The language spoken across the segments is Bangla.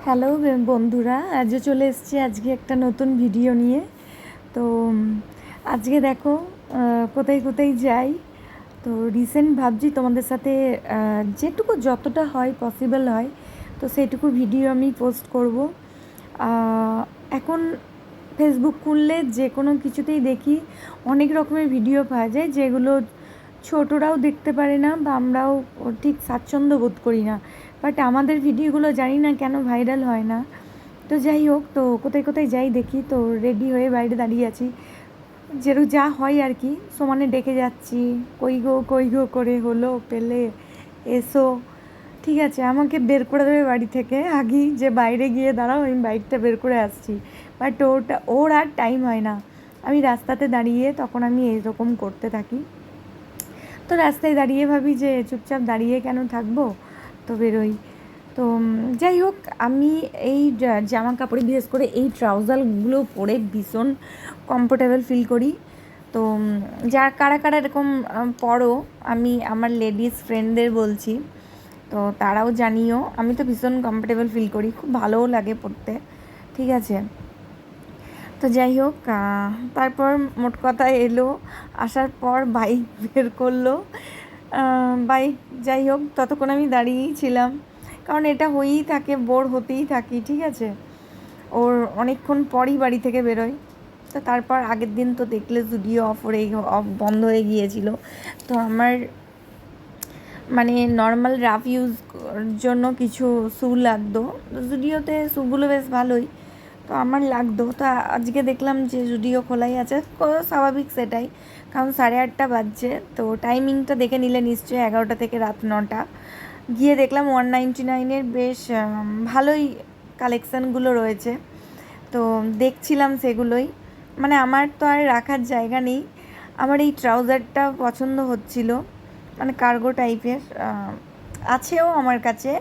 হ্যালো বন্ধুরা, আজও চলে এসেছি আজকে একটা নতুন ভিডিও নিয়ে। তো আজকে দেখো কোথায় কোথায় যাই। তো রিসেন্ট ভাবছি তোমাদের সাথে যেটুকু যতটা হয় পসিবল হয় তো সেইটুকু ভিডিও আমি পোস্ট করব। এখন ফেসবুক খুললে যে কোনো কিছুতেই দেখি অনেক রকমের ভিডিও পাওয়া যায়, যেগুলো ছোটরাও দেখতে পারে না বা আমরাও ঠিক স্বাচ্ছন্দ্য বোধ করি না। বাট আমাদের ভিডিওগুলো জানি না কেন ভাইরাল হয় না। তো যাই হোক, তো কোথায় কোথায় যাই দেখি, তো রেডি হয়ে বাইরে দাঁড়িয়ে আছি, যেরকম যা হয় আর কি, সমানে ডেকে যাচ্ছি, কই গো করে হলো পেলে এসো। ঠিক আছে, আমাকে বের করে দেবে বাড়ি থেকে আগেই, যে বাইরে গিয়ে দাঁড়াও আমি বাইকটা বের করে আসছি। বাট ওর আর টাইম হয় না। আমি রাস্তাতে দাঁড়িয়ে তখন আমি এরকম করতে থাকি। তো রাস্তায় দাঁড়িয়ে ভাবি যে চুপচাপ দাঁড়িয়ে কেন থাকবো, তো বেরোই। তো যাই হোক, আমি এই জামা কাপড়ে বিশেষ করে এই ট্রাউজারগুলো পরে ভীষণ কমফোর্টেবল ফিল করি। তো কারা কারা এরকম পরো, আমি আমার লেডিস ফ্রেন্ডদের বলছি, তো তারাও জানিও। আমি তো ভীষণ কমফোর্টেবল ফিল করি, খুব ভালোও লাগে পরতে। ঠিক আছে, তো যাই হোক, তারপর মোট কথা এলো, আসার পর বাইক বের করলো। বাইক, যাই হোক, ততক্ষণ আমি দাঁড়িয়েই ছিলাম, কারণ এটা হয়েই থাকে, বোর হতেই থাকি। ঠিক আছে, ওর অনেকক্ষণ পরই বাড়ি থেকে বেরোয়। তো তারপর আগের দিন তো দেখলে জুডিও অফ বন্ধ হয়ে গিয়েছিল। তো আমার মানে নর্মাল রাফ ইউজ জন্য কিছু শ্যু লাগতো, জুডিওতে শ্যুগুলো বেশ ভালোই, তো আমার লাগতো। তো আজকে দেখলাম যে জুডিও খোলাই আছে, স্বাভাবিক সেটাই, কারণ 8:30 বাজছে। তো টাইমিংটা দেখে নিলে নিশ্চয়ই 11টা থেকে রাত 9টা। গিয়ে দেখলাম 199-এর বেশ ভালোই কালেকশানগুলো রয়েছে। তো দেখছিলাম সেগুলোই, মানে আমার তো আর রাখার জায়গা নেই। আমার এই ট্রাউজারটা পছন্দ হচ্ছিল, মানে কার্গো টাইপের আছেও আমার কাছে।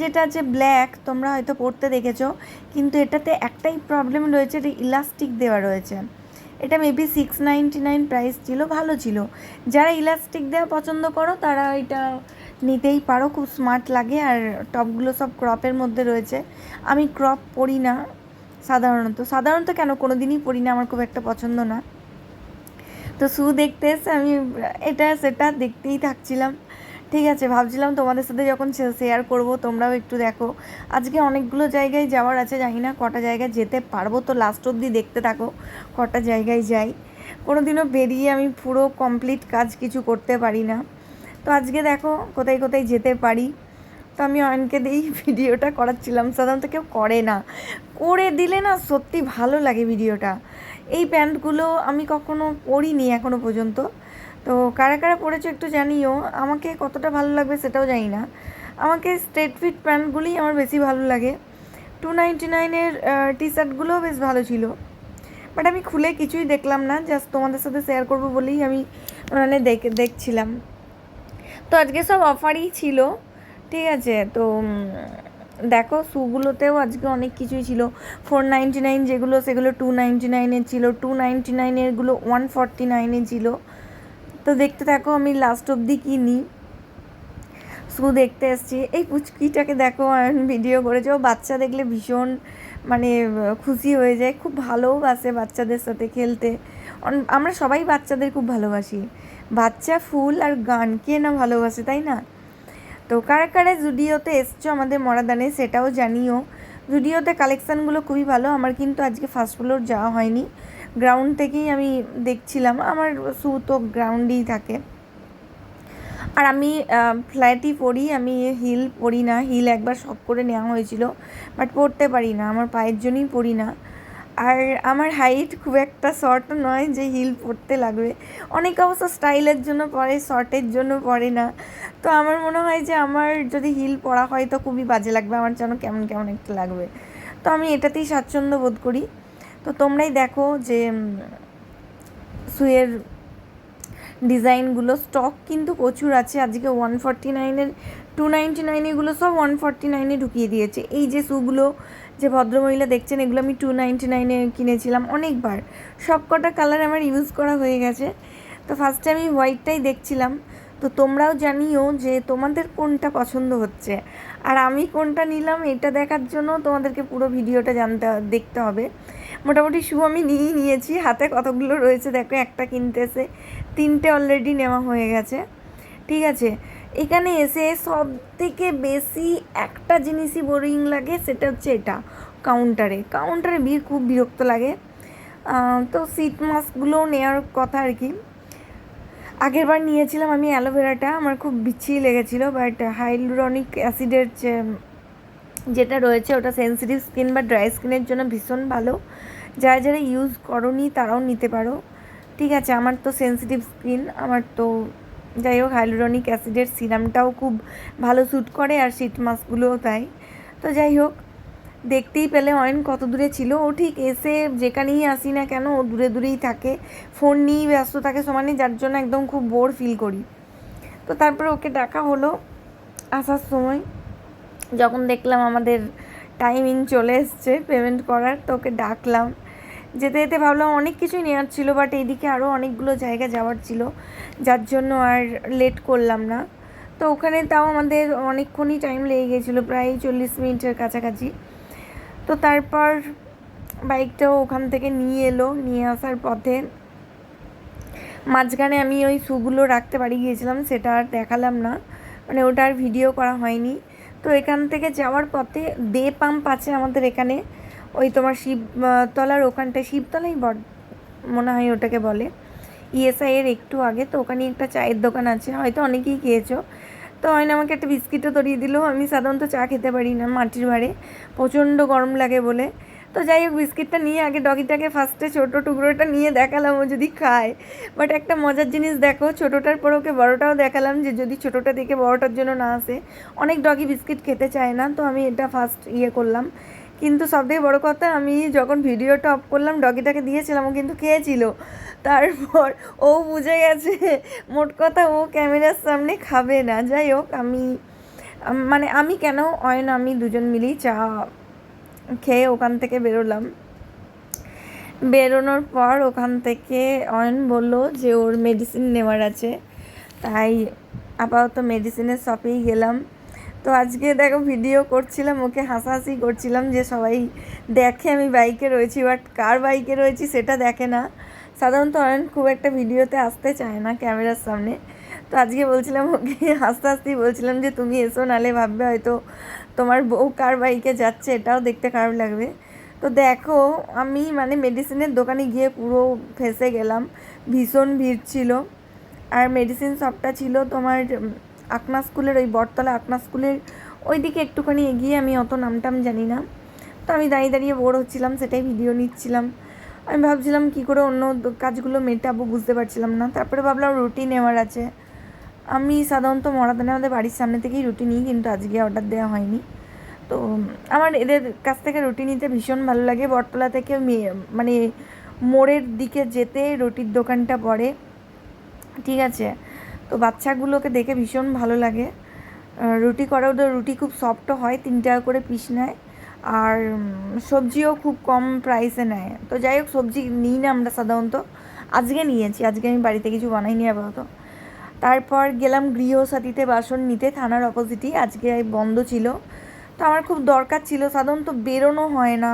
যেটা আছে ব্ল্যাক, তোমরা হয়তো পরতে দেখেছো, কিন্তু এটাতে একটাই প্রবলেম রয়েছে, এটা ইলাস্টিক দেওয়া রয়েছে। এটা মেবি 699 প্রাইস ছিল, ভালো ছিল। যারা ইলাস্টিক দেওয়া পছন্দ করো তারা এটা নিতেই পারো, খুব স্মার্ট লাগে। আর টপগুলো সব ক্রপের মধ্যে রয়েছে। আমি ক্রপ পরি না সাধারণত কেন কোনো দিনই পরি না, আমার খুব একটা পছন্দ না। তো শ্যু দেখতে এসে আমি এটা সেটা দেখতেই থাকছিলাম। ঠিক আছে, ভাবছিলাম তোমাদের সাথে যখন শেয়ার করব তোমরাও একটু দেখো। আজকে অনেকগুলো জায়গায় যাওয়ার আছে, জানি না কটা জায়গায় যেতে পারবো, তো লাস্ট অবধি দেখতে থাকো কটা জায়গায় যাই। কোনো দিনও বেরিয়ে আমি পুরো কমপ্লিট কাজ কিছু করতে পারি না। তো আজকে দেখো কোথায় কোথায় যেতে পারি। তো আমি অয়নকে দিয়েই ভিডিওটা করাচ্ছিলাম, সাধারণত কেউ করে না, করে দিলে না সত্যি ভালো লাগে ভিডিওটা। এই প্যান্টগুলো আমি কখনো পরিনি এখনও পর্যন্ত, তো কারা কারা পরেছো একটু জানিও। আমাকে কতটা ভালো লাগবে সেটাও জানি না। আমাকে স্ট্রেট ফিট প্যান্টগুলোই আমার বেশি ভালো লাগে। 299-এর টি শার্টগুলোও বেশ ভালো ছিল, বাট আমি খুলে কিছুই দেখলাম না, জাস্ট তোমাদের সাথে শেয়ার করবো বলেই আমি মানে দেখছিলাম। তো আজকে সব অফারই ছিল। ঠিক আছে, তো দেখো শ্যুগুলোতেও আজকে অনেক কিছুই ছিল। 499 যেগুলো, সেগুলো 299-এর ছিল, 299-এরগুলো 149-এ ছিল। তো দেখতে থাকো, আমি লাস্ট অবধি কী নিই। শ্যু দেখতে এসেছি, এই পুচকিটাকে দেখো, ভিডিও করেছে। ও বাচ্চা দেখলে ভীষণ মানে খুশি হয়ে যায়, খুব ভালোবাসে বাচ্চাদের সাথে খেলতে। আমরা সবাই বাচ্চাদের খুব ভালোবাসি, বাচ্চা, ফুল আর গান, কে না ভালোবাসে, তাই না? তো কারা কারা জুডিওতে এসছো আমাদের মরাদানে সেটাও জানিও। জুডিওতে কালেকশানগুলো খুবই ভালো। আমার কিন্তু আজকে ফার্স্ট ফ্লোর যাওয়া হয়নি, গ্রাউন্ড থেকেই আমি দেখছিলাম। আমার শ্যু তো গ্রাউন্ডেই থাকে, আর আমি ফ্ল্যাটই পরি, আমি হিল পরি না। হিল একবার শখ করে নেওয়া হয়েছিল, বাট পরতে পারি না, আমার পায়ের জন্যই পরি না। আর আমার হাইট খুব একটা শর্ট নয় যে হিল পরতে লাগবে। অনেকে অবশ্য স্টাইলের জন্য পরে, শর্টের জন্য পরে না। তো আমার মনে হয় যে আমার যদি হিল পরা হয় তো খুবই বাজে লাগবে, আমার যেন কেমন কেমন একটা লাগবে। তো আমি এটাতেই স্বাচ্ছন্দ্য বোধ করি। তো তোমরাই দেখো যে শুয়ের ডিজাইনগুলো স্টক কিন্তু প্রচুর আছে। আজকে 149-এর, 299-এগুলো সব 149-এ ঢুকিয়ে দিয়েছে। এই যে শ্যুগুলো যে ভদ্রমহিলা দেখছেন, এগুলো আমি 299-এ কিনেছিলাম অনেকবার, সব কটা কালার আমার ইউজ করা হয়ে গেছে। তো ফার্স্টে আমি হোয়াইটটাই দেখছিলাম। তো তোমরাও জানিও যে তোমাদের কোনটা পছন্দ হচ্ছে। আর আমি কোনটা নিলাম এটা দেখার জন্য তোমাদেরকে পুরো ভিডিওটা দেখতে হবে। মোটামুটি শু আমি নিয়েছি, হাতে কতগুলো রয়েছে দেখো, একটা কিনতেছে, 3টে অলরেডি নেওয়া হয়ে গেছে। ঠিক আছে, এখানে এসে সব থেকে বেশি একটা জিনিসই বোরিং লাগে, সেটা হচ্ছে এটা, কাউন্টারে ভিড়, খুব বিরক্ত লাগে। তো সিট মাস্কগুলোও নেওয়ার কথা আর কি। আগের বার নিয়েছিলাম আমি অ্যালোভেরাটা, আমার খুব বিচ্ছিরি লেগেছিলো, বাট হাইলুরনিক অ্যাসিডের যেটা রয়েছে ওটা সেন্সিটিভ স্কিন বা ড্রাই স্কিনের জন্য ভীষণ ভালো। যারা যারা ইউজ করোনি তারাও নিতে পারো। ঠিক আছে, আমার তো সেন্সিটিভ স্কিন, আমার তো যাই হোক হাইলুরনিক অ্যাসিডের সিরামটাও খুব ভালো স্যুট করে, আর শীট মাস্কগুলোও তাই। তো যাই হোক, দেখতেই পেলে অয়ন কত দূরে ছিল। ও ঠিক এসে যেখানেই আসি না কেন ও দূরে দূরেই থাকে, ফোন নিয়েই ব্যস্ত থাকে সমানে, যার জন্য একদম খুব বোর ফিল করি। তো তারপর ওকে ডাকা হলো আসার সময়, যখন দেখলাম আমাদের টাইমিং চলে এসছে পেমেন্ট করার, তো ওকে ডাকলাম। যেতে যেতে ভাবলাম অনেক কিছুই নেওয়ার ছিল, বাট এইদিকে আরও অনেকগুলো জায়গা যাওয়ার ছিল, যার জন্য আর লেট করলাম না। তো ওখানে তাও আমাদের অনেকক্ষণই টাইম লেগে গেছিলো, প্রায় 40 মিনিটের কাছাকাছি। তো তারপর বাইকটাও ওখান থেকে নিয়ে আসার পথে মাঝখানে আমি ওই শুগুলো রাখতে পারি গিয়েছিলাম, সেটা আর দেখালাম না, মানে ওটা আর ভিডিও করা হয়নি। তো এখান থেকে যাওয়ার পথে দে পাম্প আছে আমাদের এখানে, ওই তোমার শিবতলার ওখানটায়, শিবতলাই মনে হয় ওটাকে বলে, ইএসআই এর একটু আগে। তো ওখানে একটা চায়ের দোকান আছে, হয়তো অনেকেই খেয়েছো। তো হয় না, আমাকে একটা বিস্কিটও ধরিয়ে দিল। আমি সাধারণত চা খেতে পারি না মাটির ভাঁড়ে, প্রচণ্ড গরম লাগে বলে। তো যাই হোক, বিস্কিটটা নিয়ে আগে ডগিটাকে ফার্স্টে ছোটো টুকরোটা নিয়ে দেখালাম ও যদি খায়। বাট একটা মজার জিনিস দেখো, ছোটোটার পর ওকে বড়োটাও দেখালাম, যে যদি ছোটোটা দেখে বড়োটার জন্য না আসে। অনেক ডগি বিস্কিট খেতে চায় না, তো আমি এটা ফার্স্ট করলাম। কিন্তু সবথেকে বড়ো কথা, আমি যখন ভিডিওটা অফ করলাম ডগিটাকে দিয়েছিলাম, ও কিন্তু খেয়েছিল। তারপর ও বুঝে গেছে, মোট কথা ও ক্যামেরার সামনে খাবে না। যাই হোক, আমি কেন অয়ন আমি দুজন মিলেই চা খেয়ে ওখান থেকে বেরোনোর পর ওখান থেকে অয়ন বলল যে ওর মেডিসিন নেওয়ার আছে, তাই আপাতত মেডিসিনের শপেই গেলাম। তো আজকে দেখো ভিডিও করছিলাম, ওকে হাসাহাসি করছিলাম যে সবাই দেখে আমি বাইকে রয়েছি, বাট কার বাইকে রয়েছি সেটা দেখে না। সাধারণত অয়ন খুব একটা ভিডিওতে আসতে চায় না ক্যামেরার সামনে। তো আজকে বলছিলাম ওকে, হাসতে হাসতেই বলছিলাম যে তুমি এসো, নালে ভাববে হয়তো তোমার বউ কার বাইকে যাচ্ছে, এটাও দেখতে খারাপ লাগবে। তো দেখো, আমি মেডিসিনের দোকানে গিয়ে পুরো ফেঁসে গেলাম, ভীষণ ভিড় ছিল। আর মেডিসিন শপটা ছিল তোমার আকনা স্কুলের, ওই বটতলা আকনা স্কুলের ওই দিকে একটুখানি এগিয়ে, আমি অত নামটাম জানি না। তো আমি দাঁড়িয়ে বোর হচ্ছিলাম, সেটাই ভিডিও নিচ্ছিলাম। আমি ভাবছিলাম কী করে অন্য কাজগুলো মেটাবো, বুঝতে পারছিলাম না। তারপরে ভাবলাম রুটি নেওয়ার আছে। আমি সাধারণত মরাদানে আমাদের বাড়ির সামনে থেকেই রুটি নিই, কিন্তু আজকে অর্ডার দেওয়া হয়নি। তো আমার এদের কাছ থেকে রুটি নিতে ভীষণ ভালো লাগে। বটতলা থেকে মোড়ের দিকে যেতে রুটির দোকানটা পড়ে, ঠিক আছে। তো বাচ্চাগুলোকে দেখে ভীষণ ভালো লাগে। রুটি করে, ওদের রুটি খুব সফটও হয়, 3 টাকা করে পিস নেয়, আর সবজিও খুব কম প্রাইসে নেয়। তো যাই হোক, সবজি নিই না আমরা সাধারণত, আজকে নিয়েছি, আজকে আমি বাড়িতে কিছু বানাইনি আপাতত। তারপর গেলাম গৃহসাথীতে বাসন নিতে, থানার অপোজিটই, আজকে বন্ধ ছিল। তো আমার খুব দরকার ছিল, সাধারণত বেরোনো হয় না,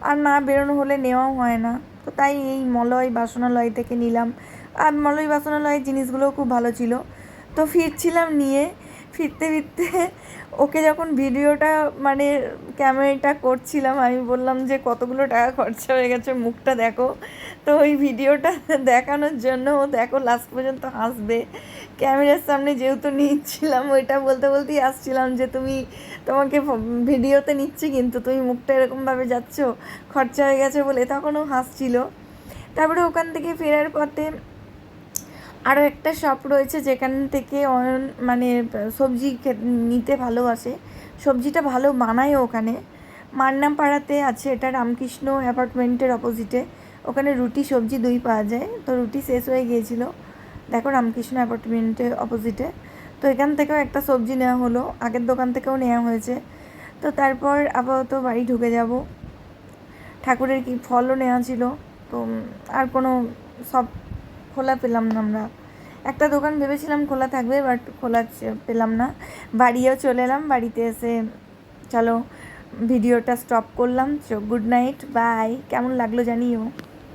আর না বেরোনো হলে নেওয়াও হয় না। তো তাই এই মলয় বাসনালয় থেকে নিলাম, আর মলয় বাসনালয়ের জিনিসগুলোও খুব ভালো ছিল। তো ফিরছিলাম নিয়ে, ফিরতে ফিরতে ওকে যখন ভিডিওটা ক্যামেরাটা করছিলাম, আমি বললাম যে কতগুলো টাকা খরচা হয়ে গেছে, মুখটা দেখো। তো ওই ভিডিওটা দেখানোর জন্য ও দেখো লাস্ট পর্যন্ত হাসবে। ক্যামেরার সামনে যেহেতু নিচ্ছিলাম, ওইটা বলতে বলতেই আসছিলাম যে তোমাকে ভিডিওতে নিচ্ছি, কিন্তু তুমি মুখটা এরকমভাবে যাচ্ছ, খরচা হয়ে গেছে বলে, তখন ও হাসছিল। তারপরে ওখান থেকে ফেরার পথে আরও একটা শপ রয়েছে, যেখান থেকে সবজি নিতে ভালোবাসে, সবজিটা ভালো বানায় ওখানে, মান্নাপাড়াতে আছে এটা, রামকৃষ্ণ অ্যাপার্টমেন্টের অপোজিটে। ওখানে রুটি সবজি দুই পাওয়া যায়। তো রুটি শেষ হয়ে গিয়েছিলো, দেখো রামকৃষ্ণ অ্যাপার্টমেন্টের অপোজিটে। তো এখান থেকেও একটা সবজি নেওয়া হলো, আগের দোকান থেকেও নেওয়া হয়েছে। তো তারপর আপাতত বাড়ি ঢুকে যাব। ঠাকুরের কি ফলও নেওয়া ছিল, তো আর কোনো সব খোলা পেলাম না আমরা, একটা দোকান ভেবেছিলাম খোলা থাকবে, বাট খোলা পেলাম না। বাড়িও চলে এলাম, বাড়িতে এসে চলো ভিডিওটা স্টপ করলাম। Good night, bye. কেমন লাগলো জানিও।